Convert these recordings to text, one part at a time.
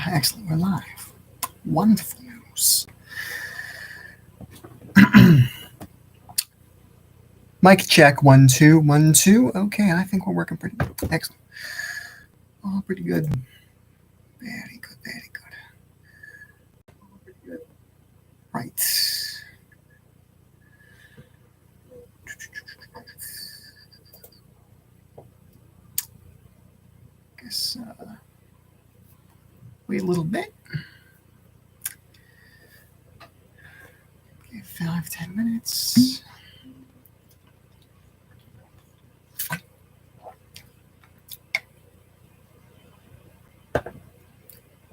Excellent. We're live. Wonderful news. Mic check. 1 2 1 2. Okay, I think we're working pretty good. Excellent. Oh, pretty good. Very good. Very good. Pretty good. Right. Guess wait a little bit. Okay, 5-10 minutes.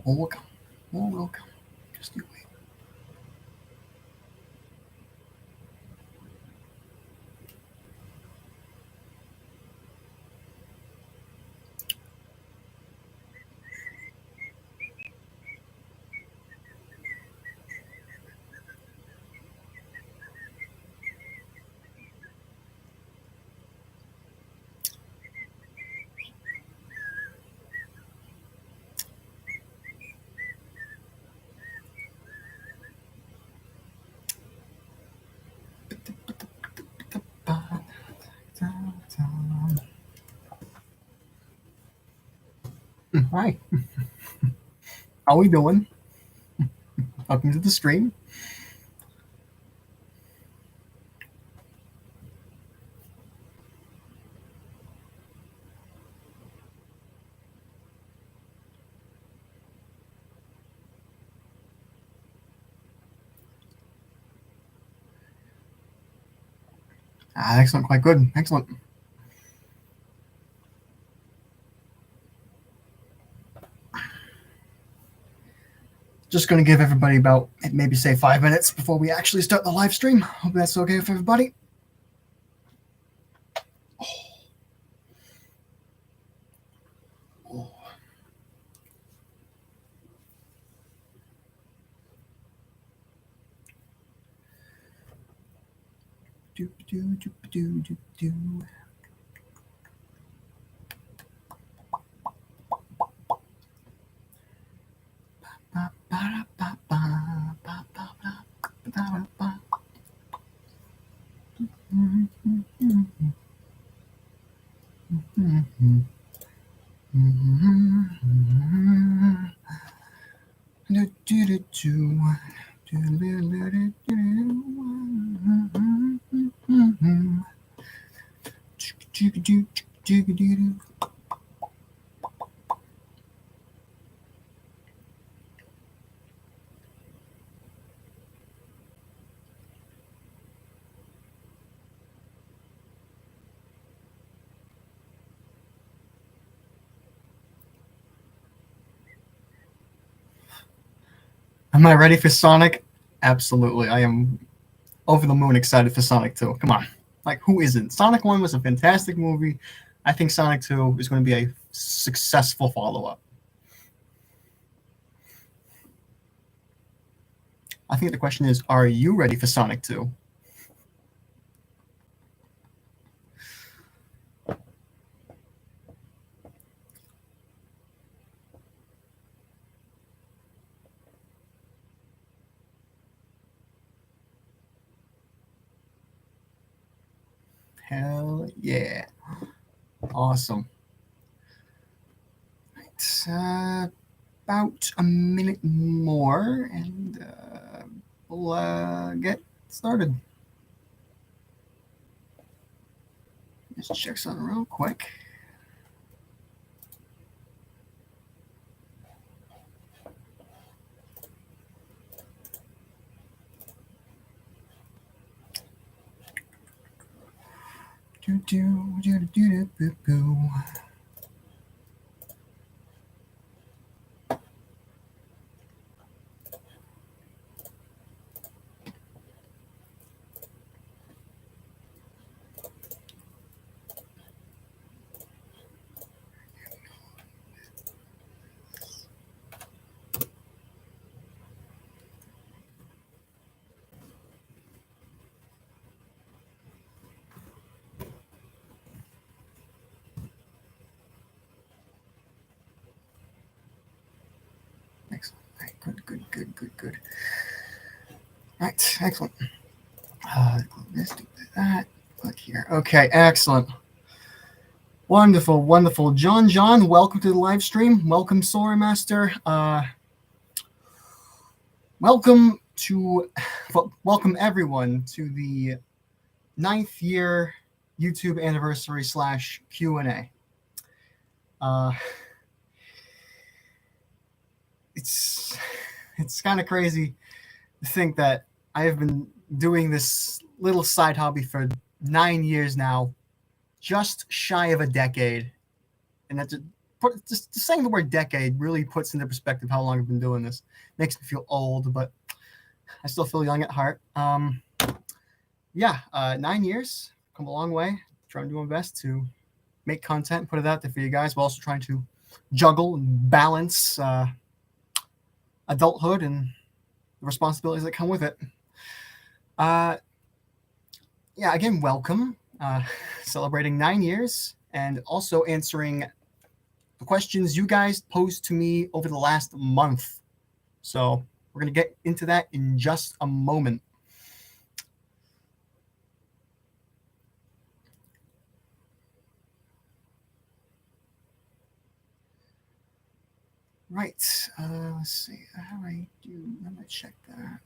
More will come. More will come. Just you wait. Hi. How we doing? Welcome to the stream. Excellent. Quite good. Excellent. Just going to give everybody about maybe say 5 minutes before we actually start the live stream. Hope that's okay with everybody. Oh. Do, do, do, do, do, do. Am I ready for Sonic? Absolutely. I am over the moon excited for Sonic 2. Come on. Like, who isn't? Sonic 1 was a fantastic movie. I think Sonic 2 is going to be a successful follow-up. I think the question is, are you ready for Sonic 2? Hell yeah. Awesome. It's about a minute more, and we'll get started. Just check something real quick. Do do do do do boo boo. Good. Right, excellent. This, do that. Click here. Okay, excellent. Wonderful. John, welcome to the live stream. Welcome, Solar Master. Welcome everyone to the 9th year YouTube anniversary / Q&A. It's kind of crazy to think that I have been doing this little side hobby for 9 years now, just shy of a decade. And that's just saying the word decade really puts into perspective how long I've been doing this. Makes me feel old, but I still feel young at heart. 9 years, come a long way. Trying to do my best to make content, put it out there for you guys, while also trying to juggle and balance adulthood and the responsibilities that come with it. Again, welcome. Celebrating 9 years and also answering the questions you guys posed to me over the last month. So we're going to get into that in just a moment. Right. Let's see. How do I do? Let me check that.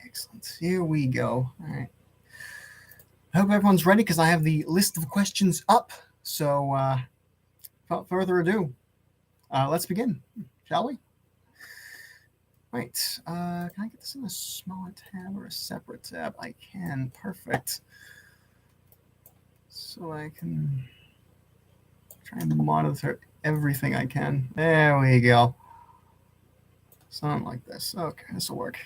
Excellent. Here we go. All right. I hope everyone's ready because I have the list of questions up. So without further ado, let's begin, shall we? Right. Can I get this in a smaller tab or a separate tab? I can. Perfect. So I can try and monitor everything I can. There we go. Something like this. Okay, this will work.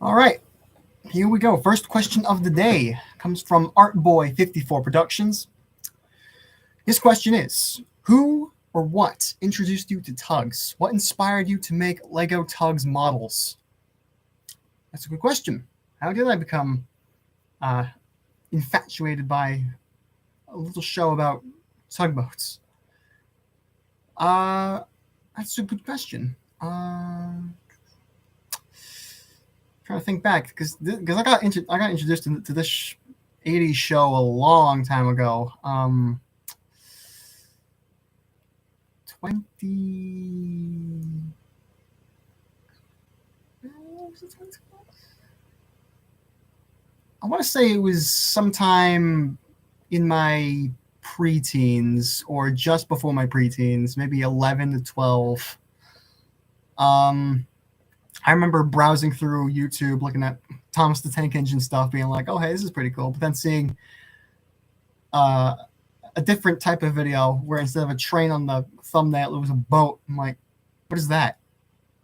All right, here we go. First question of the day comes from Artboy54 Productions. His question is, who or what introduced you to tugs? What inspired you to make Lego tugs models? That's a good question. How did I become infatuated by a little show about tugboats? That's a good question. Trying to think back because I got introduced to this 80s show a long time ago. 20. I want to say it was sometime in my preteens or just before my preteens, maybe 11 to 12. I remember browsing through YouTube, looking at Thomas the Tank Engine stuff, being like, oh, hey, this is pretty cool. But then seeing a different type of video where instead of a train on the thumbnail, it was a boat. I'm like, what is that?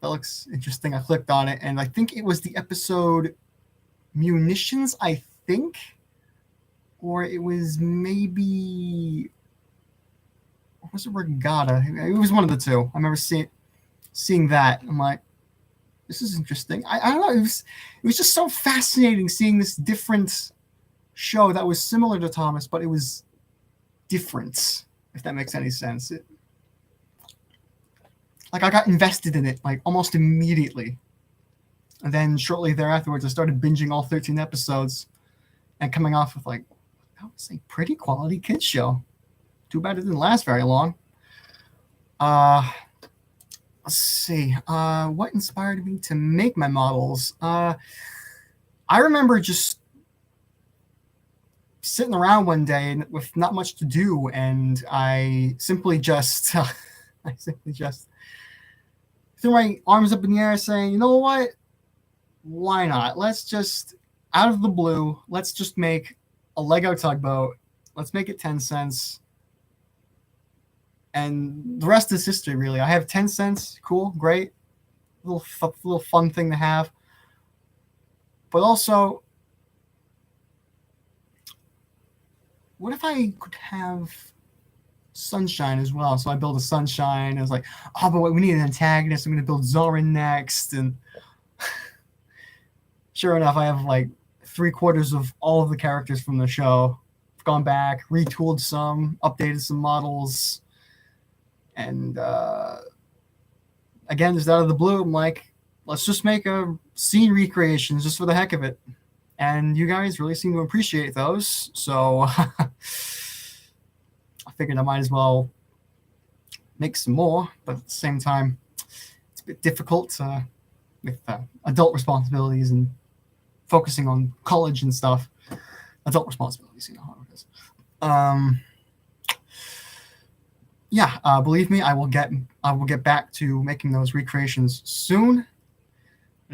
That looks interesting. I clicked on it, and I think it was the episode Munitions, I think. Or it was maybe... Or was it Regatta? It was one of the two. I remember seeing that. I'm like, this is interesting. I don't know. It was just so fascinating seeing this different show that was similar to Thomas, but it was different, if that makes any sense. I got invested in it like almost immediately. And then shortly thereafterwards, I started binging all 13 episodes and coming off with like, I would say, pretty quality kids show. Too bad it didn't last very long. Let's see. What inspired me to make my models? I remember just sitting around one day with not much to do, and I simply just threw my arms up in the air saying, you know what? Why not? Let's just, out of the blue, let's just make a Lego tugboat. Let's make it 10 cents. And the rest is history, really. I have 10 cents. Cool, great. Little fun thing to have. But also, what if I could have Sunshine as well? So I build a Sunshine. I was like, oh, but wait, we need an antagonist. I'm going to build Zorin next. And sure enough, I have like 3/4 of all of the characters from the show. I've gone back, retooled some, updated some models. And again, just out of the blue, I'm like, let's just make a scene recreations just for the heck of it. And you guys really seem to appreciate those, so I figured I might as well make some more. But at the same time, it's a bit difficult with adult responsibilities and focusing on college and stuff. Adult responsibilities, you know how it is. Yeah, believe me, I will get back to making those recreations soon.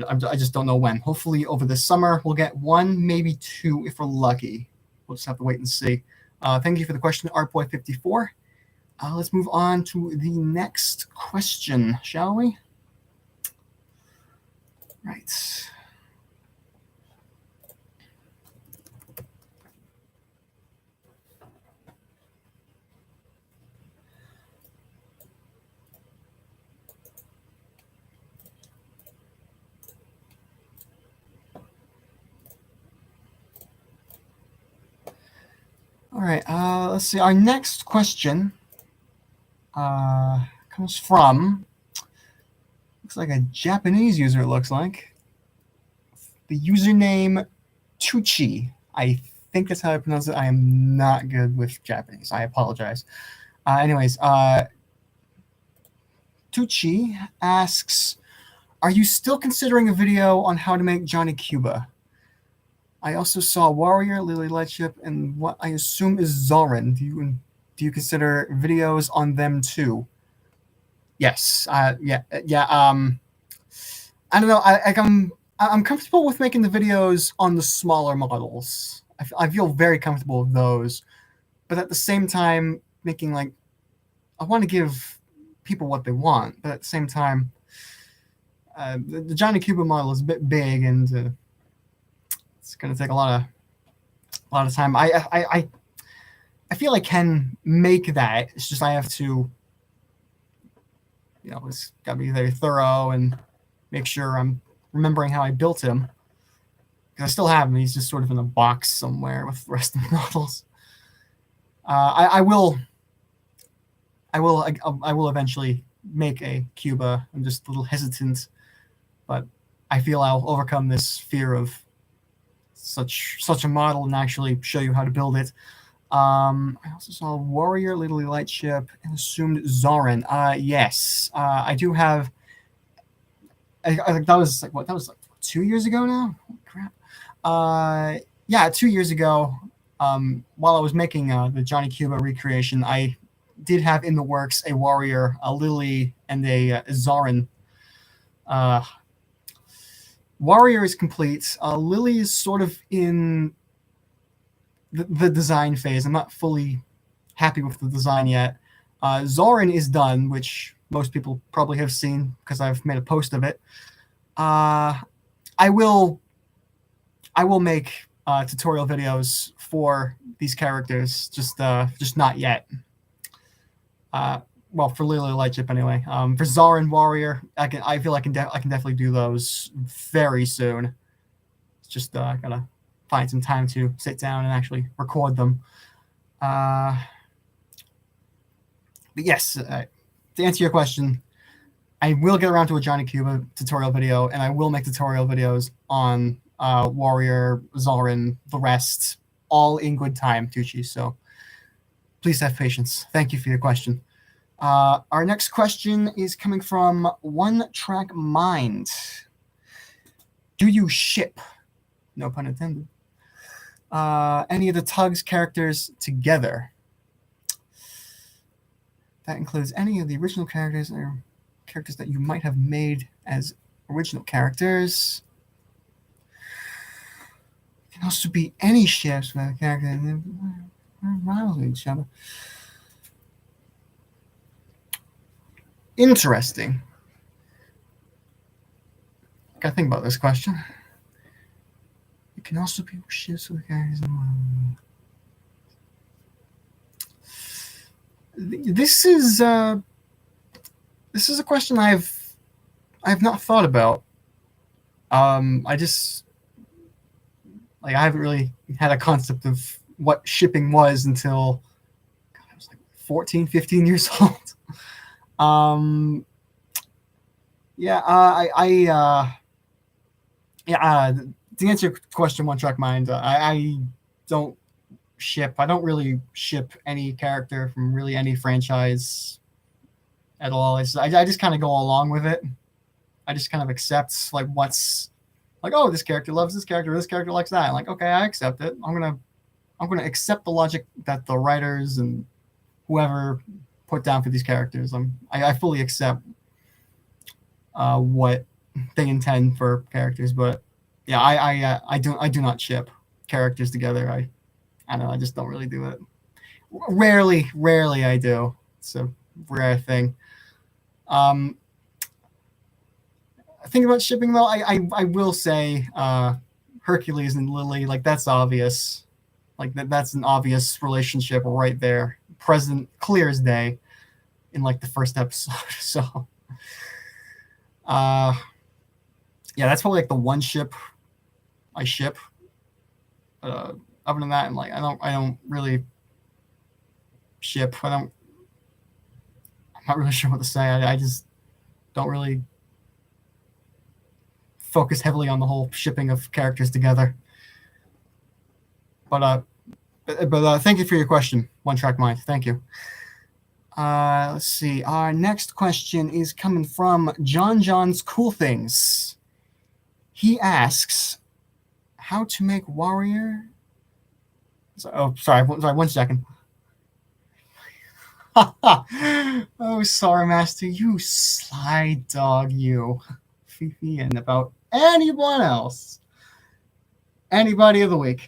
I just don't know when. Hopefully over the summer we'll get one, maybe two if we're lucky. We'll just have to wait and see. Thank you for the question, Artboy54. Let's move on to the next question, shall we? Right. All right, let's see. Our next question comes from, looks like a Japanese user, it looks like. The username Tucci. I think that's how I pronounce it. I am not good with Japanese. I apologize. Anyways, Tucci asks, are you still considering a video on how to make Johnny Cuba? I also saw Warrior, Lily Lightship, and what I assume is Zorin. Do you consider videos on them too? Yes. Yeah. I don't know. I'm comfortable with making the videos on the smaller models. I feel very comfortable with those, but at the same time, making I want to give people what they want, but at the same time, the Johnny Cuba model is a bit big and. It's going to take a lot of time. I feel I can make that. It's just I have to, it's got to be very thorough and make sure I'm remembering how I built him. Because I still have him. He's just sort of in a box somewhere with the rest of the models. I will eventually make a Cuba. I'm just a little hesitant, but I feel I'll overcome this fear of such a model and actually show you how to build it. I also saw Warrior, Lily Lightship, and assumed Zorin. Yes, I do have. I think that was that was 2 years ago now. Holy crap. Yeah, 2 years ago. While I was making the Johnny Cuba recreation, I did have in the works a Warrior, a Lily, and a Zorin. Warrior is complete. Lily is sort of in the design phase. I'm not fully happy with the design yet. Zorin is done, which most people probably have seen because I've made a post of it. I will make tutorial videos for these characters, just not yet. Well, for Lily Lightship anyway. For Zorin Warrior, I feel I can definitely do those very soon. It's just gotta find some time to sit down and actually record them. But yes, to answer your question, I will get around to a Johnny Cuba tutorial video, and I will make tutorial videos on Warrior, Zorin, the rest, all in good time, Tucci. So please have patience. Thank you for your question. Our next question is coming from One Track Mind. Do you ship, no pun intended, any of the Tugs characters together? That includes any of the original characters or characters that you might have made as original characters. It can also be any ships with a character that rivals each other. Interesting. Gotta think about this question. It can also be ships with characters. This is a question I've not thought about. I just I haven't really had a concept of what shipping was until I was 14, 15 years old. Um, yeah, yeah. To answer your question, One Track Mind, I don't ship. I don't really ship any character from really any franchise at all. I just kind of go along with it. I just kind of accept like what's like. Oh, this character loves this character. This character likes that. I'm like, okay, I accept it. I'm gonna accept the logic that the writers and whoever put down for these characters. I fully accept what they intend for characters, but yeah, I do not ship characters together. I don't know. I just don't really do it. Rarely I do. It's a rare thing. Um, Think about shipping though. I will say Hercules and Lily, like that's obvious. Like that's an obvious relationship right there, present, clear as day, in like the first episode. So, uh, yeah, that's probably like the one ship I ship. Other than that, I'm like I don't really ship. I'm not really sure what to say. I just don't really focus heavily on the whole shipping of characters together. But thank you for your question, One Track Mind. Thank you. Let's see. Our next question is coming from John's Cool Things. He asks, "How to make warrior?" Sorry. 1 second. Oh, sorry, Master. You sly dog, you. Fifi, and about anyone else. Anybody of the week.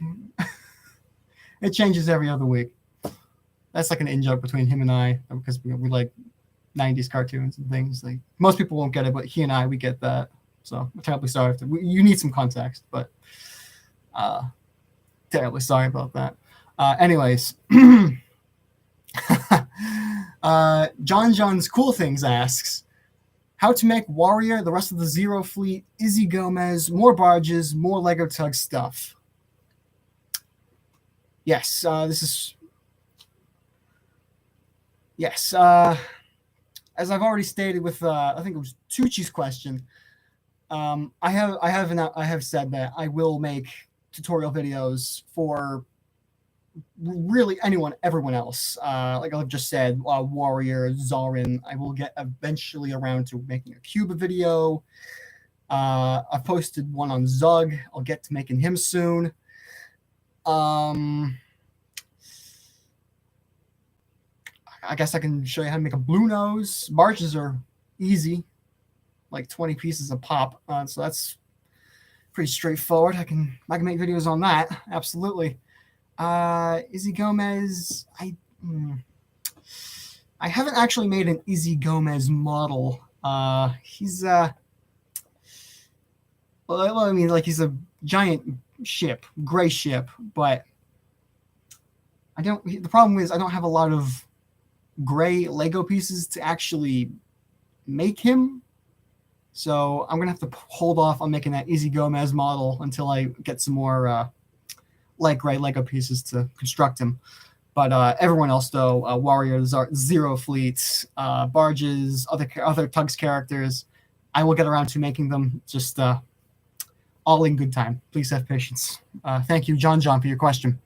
It changes every other week. That's like an in-joke between him and I because we like 90s cartoons and things. Like most people won't get it, but he and I, we get that. So I'm terribly sorry. You need some context, but terribly sorry about that. Anyways, John's Cool Things asks, how to make Warrior, the rest of the Zero Fleet, Izzy Gomez, more barges, more Lego Tug stuff. Yes, this is... Yes, as I've already stated with, I think it was Tucci's question, I have said that I will make tutorial videos for really everyone else. Like I've just said, Warrior, Zarin. I will get eventually around to making a Cuba video. I've posted one on Zug. I'll get to making him soon. I guess I can show you how to make a blue nose. Barges are easy, like 20 pieces a pop. So that's pretty straightforward. I can make videos on that. Absolutely. Izzy Gomez, I haven't actually made an Izzy Gomez model. He's well, I mean, like he's a giant ship, gray ship, but I don't. The problem is I don't have a lot of gray Lego pieces to actually make him. So I'm gonna have to hold off on making that Izzy Gomez model until I get some more light gray Lego pieces to construct him. But everyone else, though, Warriors, Zero Fleet, barges, other Tugs characters, I will get around to making them. Just all in good time. Please have patience. Thank you, John, for your question.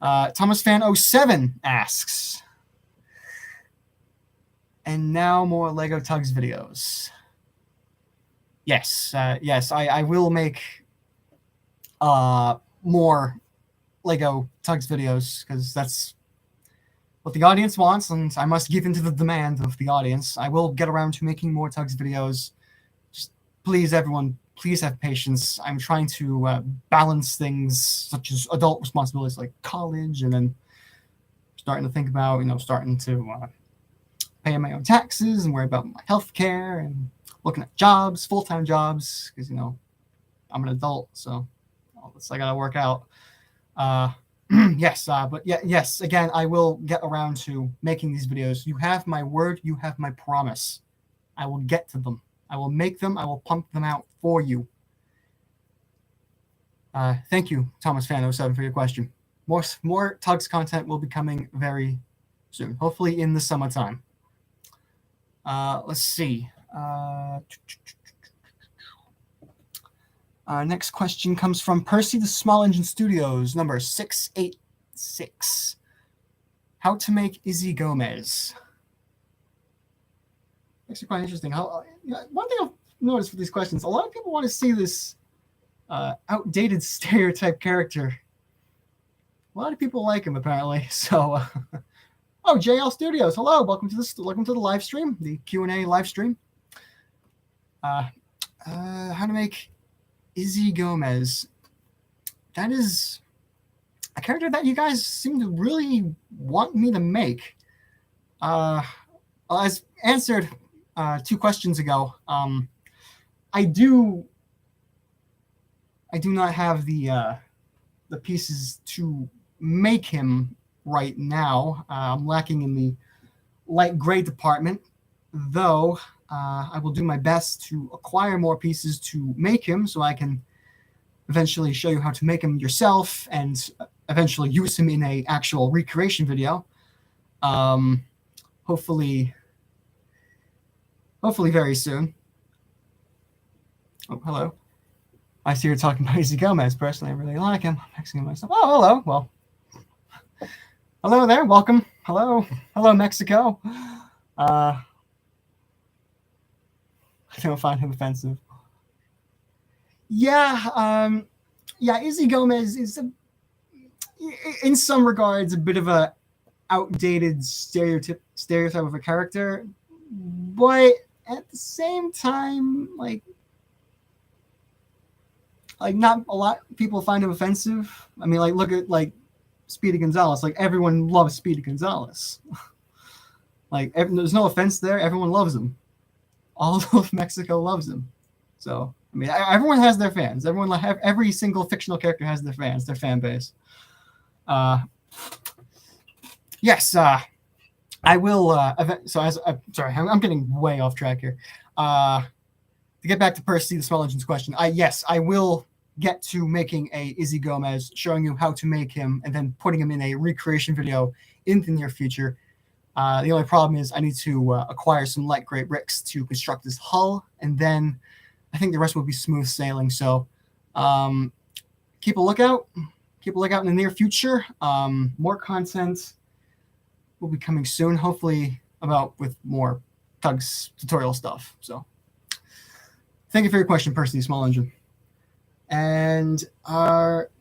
Thomas Fan 07 asks, and now more Lego Tugs videos. Yes, I will make more Lego Tugs videos because that's what the audience wants, and I must give into the demand of the audience. I will get around to making more Tugs videos. Just please, everyone, please have patience. I'm trying to balance things such as adult responsibilities like college, and then starting to think about, starting to pay my own taxes and worry about my health care and looking at jobs, full-time jobs, because, I'm an adult, so all this I got to work out. Yes, again, I will get around to making these videos. You have my word, you have my promise. I will get to them. I will make them. I will pump them out for you. Thank you, Thomas Fan 07, for your question. More Tugs content will be coming very soon, hopefully in the summertime. Let's see. Next question comes from Percy the Small Engine Studios, number 686. How to make Izzy Gomez. Actually, quite interesting. One thing I've noticed with these questions, a lot of people want to see this outdated stereotype character. A lot of people like him, apparently. So, oh, JL Studios, hello, welcome to the live stream, the Q&A live stream. How to make Izzy Gomez. That is a character that you guys seem to really want me to make. As answered 2 questions ago, I do not have the pieces to make him right now. I'm lacking in the light gray department, though. I will do my best to acquire more pieces to make him, so I can eventually show you how to make him yourself and eventually use him in a actual recreation video. Hopefully very soon. Oh, hello. I see you're talking about Izzy Gomez. Personally, I really like him. I'm mixing myself. Oh, hello. Well, hello there. Welcome. Hello, Mexico. I don't find him offensive. Yeah, Izzy Gomez is, in some regards, a bit of a outdated stereotype of a character, but at the same time, like not a lot of people find him offensive. I mean, like, look at like Speedy Gonzalez. Like, everyone loves Speedy Gonzalez. Like, there's no offense there. Everyone loves him. All of Mexico loves him. So, I mean, everyone has their fans. Every single fictional character has their fans, their fan base. Yes, I will. Sorry, I'm getting way off track here. To get back to Percy the Small Engine's question, I will get to making a Izzy Gomez, showing you how to make him, and then putting him in a recreation video in the near future. The only problem is I need to acquire some light gray bricks to construct this hull, and then I think the rest will be smooth sailing. So keep a lookout. Keep a lookout in the near future. More content will be coming soon, hopefully with more Tugs tutorial stuff. So thank you for your question, Percy Small Engine. And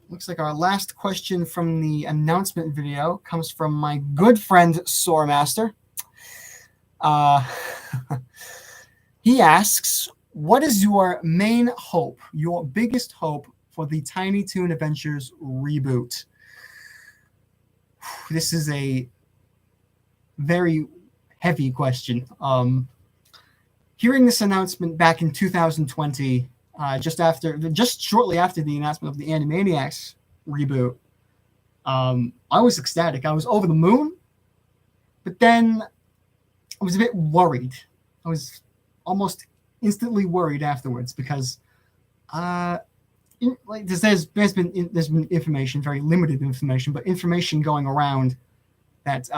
looks like our last question from the announcement video comes from my good friend Soremaster. He asks, what is your main hope, your biggest hope for the Tiny Toon Adventures reboot? This is a very heavy question. Hearing this announcement back in 2020, just shortly after the announcement of the Animaniacs reboot, I was ecstatic. I was over the moon, but then I was a bit worried. I was almost instantly worried afterwards because there's been information, very limited information, but information going around that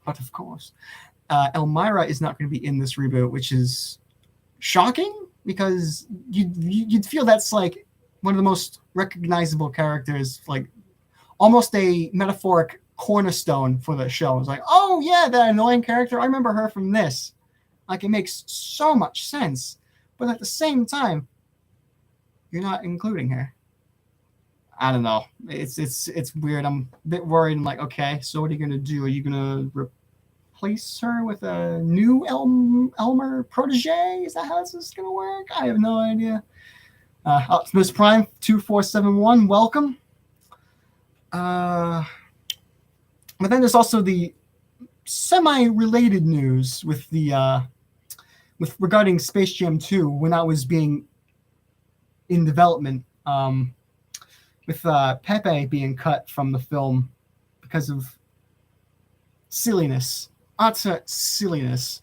but of course Elmira is not going to be in this reboot, which is shocking because you'd feel that's like one of the most recognizable characters, like almost a metaphoric cornerstone for the show. It's like, oh yeah, that annoying character, I remember her from this. Like, it makes so much sense, but at the same time, you're not including her. I don't know. It's weird. I'm a bit worried. I'm like, okay, so what are you gonna do? Are you gonna replace her with a new Elmer protege? Is that how this is gonna work? I have no idea. Optimus Prime 2471, welcome. But then there's also the semi-related news with the regarding Space Jam 2 when that was being in development, with Pepe being cut from the film because of silliness, utter silliness.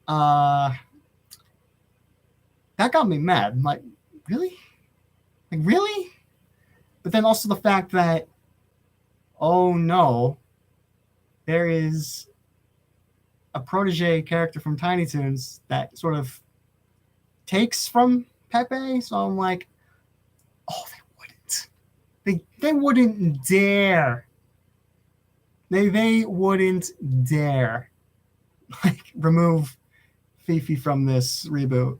That got me mad. I'm like, really? Like, really? But then also the fact that, oh no, there is a protege character from Tiny Toons that sort of takes from Pepe. So I'm like, oh, they wouldn't. They wouldn't dare. They wouldn't dare like remove Fifi from this reboot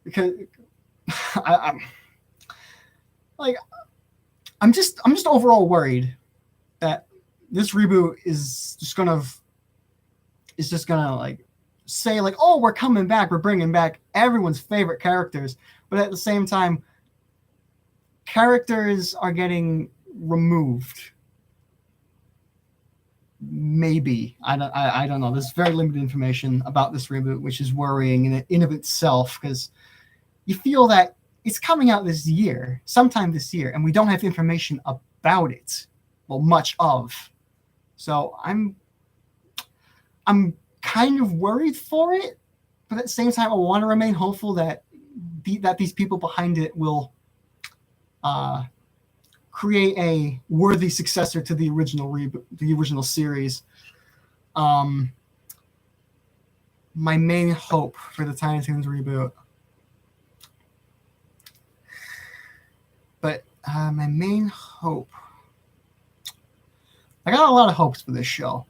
because I'm like I'm just overall worried that this reboot is just gonna like say like, oh, we're coming back, we're bringing back everyone's favorite characters, but at the same time characters are getting removed. Maybe I don't know. There's very limited information about this reboot, which is worrying in of itself, because you feel that it's coming out this year, sometime this year, and we don't have information about it. Well, much of. So I'm kind of worried for it, but at the same time, I want to remain hopeful that these people behind it will create a worthy successor to the original reboot, the original series. My main hope for the Tiny Toons reboot, but my main hope, I got a lot of hopes for this show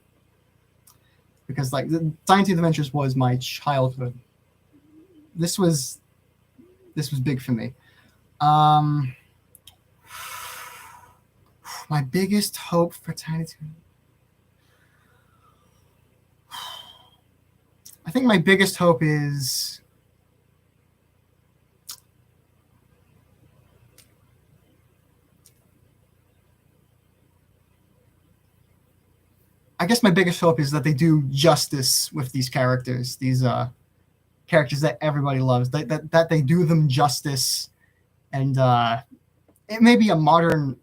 because like the Tiny Toons Adventures was my childhood. This was big for me. My biggest hope for Tiny Toons, I think my biggest hope is that they do justice with these characters, these characters that everybody loves, that they do them justice, and it may be a modern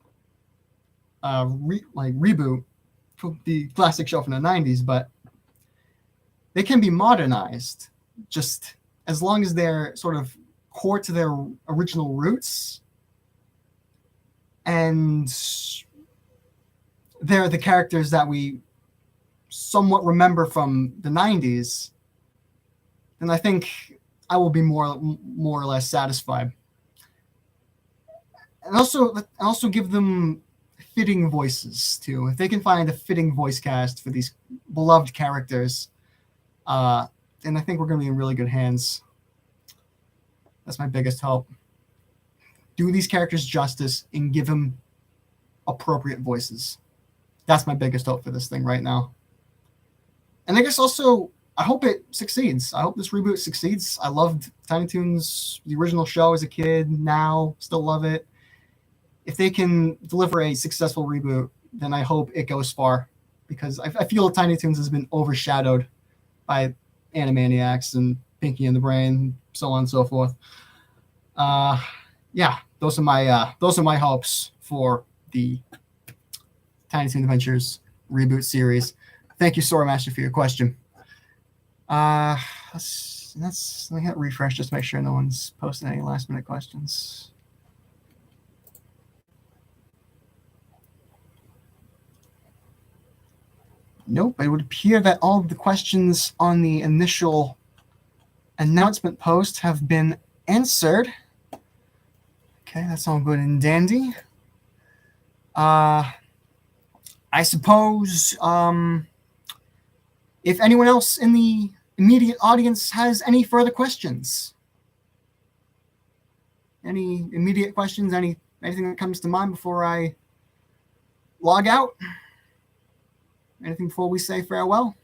reboot for the classic show from the 90s, but they can be modernized just as long as they're sort of core to their original roots and they're the characters that we somewhat remember from the 90s, then I think I will be more or less satisfied. And also give them fitting voices too. If they can find a fitting voice cast for these beloved characters, then I think we're going to be in really good hands. That's my biggest hope. Do these characters justice and give them appropriate voices. That's my biggest hope for this thing right now. And I guess also, I hope it succeeds. I hope this reboot succeeds. I loved Tiny Toons, the original show as a kid, now still love it. If they can deliver a successful reboot, then I hope it goes far, because I feel Tiny Toons has been overshadowed by Animaniacs and Pinky and the Brain, so on and so forth. Yeah, those are my hopes for the Tiny Toon Adventures reboot series. Thank you, Sora Master, for your question. Let me hit refresh just to make sure no one's posted any last minute questions. Nope, it would appear that all of the questions on the initial announcement post have been answered. Okay, that's all good and dandy. I suppose if anyone else in the immediate audience has any further questions, any immediate questions, anything that comes to mind before I log out? Anything before we say farewell?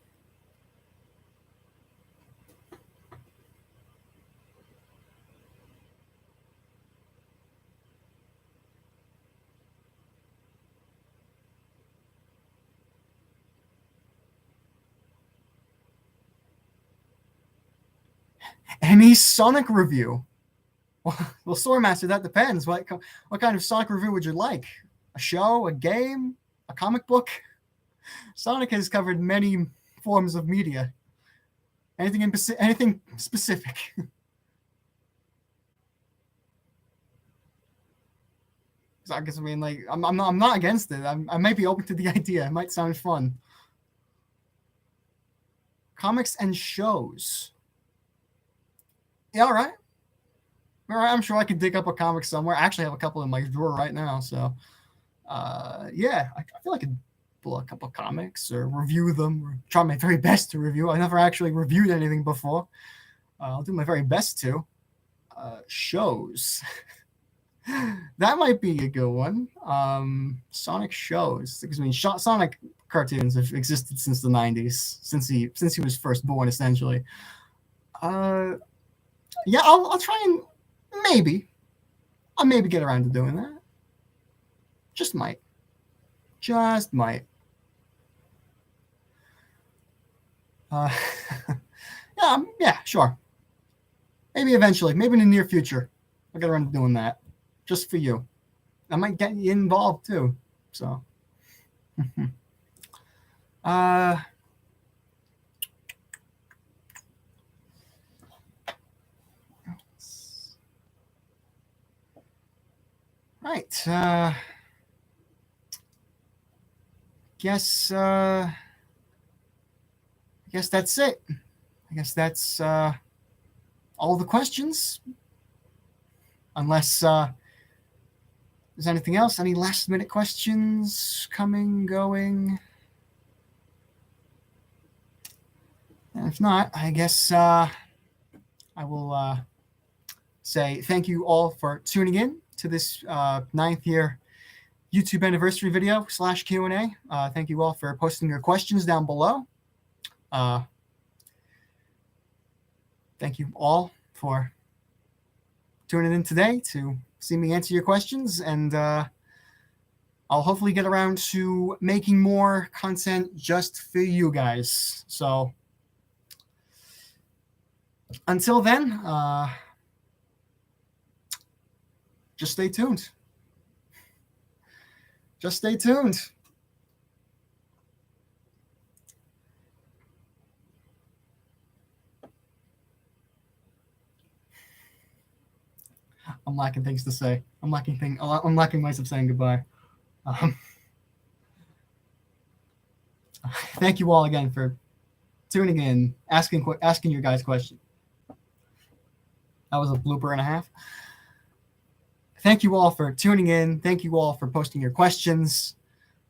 Any Sonic review? Well, Sora Master, that depends. What kind of Sonic review would you like? A show, a game, a comic book? Sonic has covered many forms of media. Anything specific? I guess I'm not against it. I might be open to the idea. It might sound fun. Comics and shows. Yeah, all right. All right, I'm sure I could dig up a comic somewhere. I actually have a couple in my drawer right now, so yeah, I feel like I could pull a couple comics or review them, or try my very best to review. I never actually reviewed anything before. I'll do my very best to. Shows. That might be a good one. Sonic shows, because I mean, Sonic cartoons have existed since the '90s, since he was first born, essentially. Yeah, I'll try and I'll maybe get around to doing that. Just might. Uh, yeah, sure. Maybe eventually, maybe in the near future, I'll get around to doing that, just for you. I might get you involved too. So, uh, right. Guess that's it. I guess that's all the questions. Unless there's anything else, any last minute questions coming, going? And if not, I guess I will say thank you all for tuning in to this 9th year YouTube anniversary video / Q&A. Thank you all for posting your questions down below. Thank you all for tuning in today to see me answer your questions, and I'll hopefully get around to making more content just for you guys. So until then, just stay tuned. Just stay tuned. I'm lacking things to say. I'm lacking ways of saying goodbye. Thank you all again for tuning in, asking your guys questions. That was a blooper and a half. Thank you all for tuning in. Thank you all for posting your questions.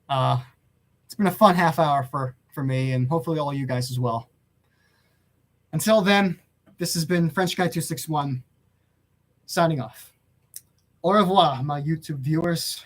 It's been a fun half hour for me, and hopefully all you guys as well. Until then, this has been French Guy 261 signing off. Au revoir, my YouTube viewers.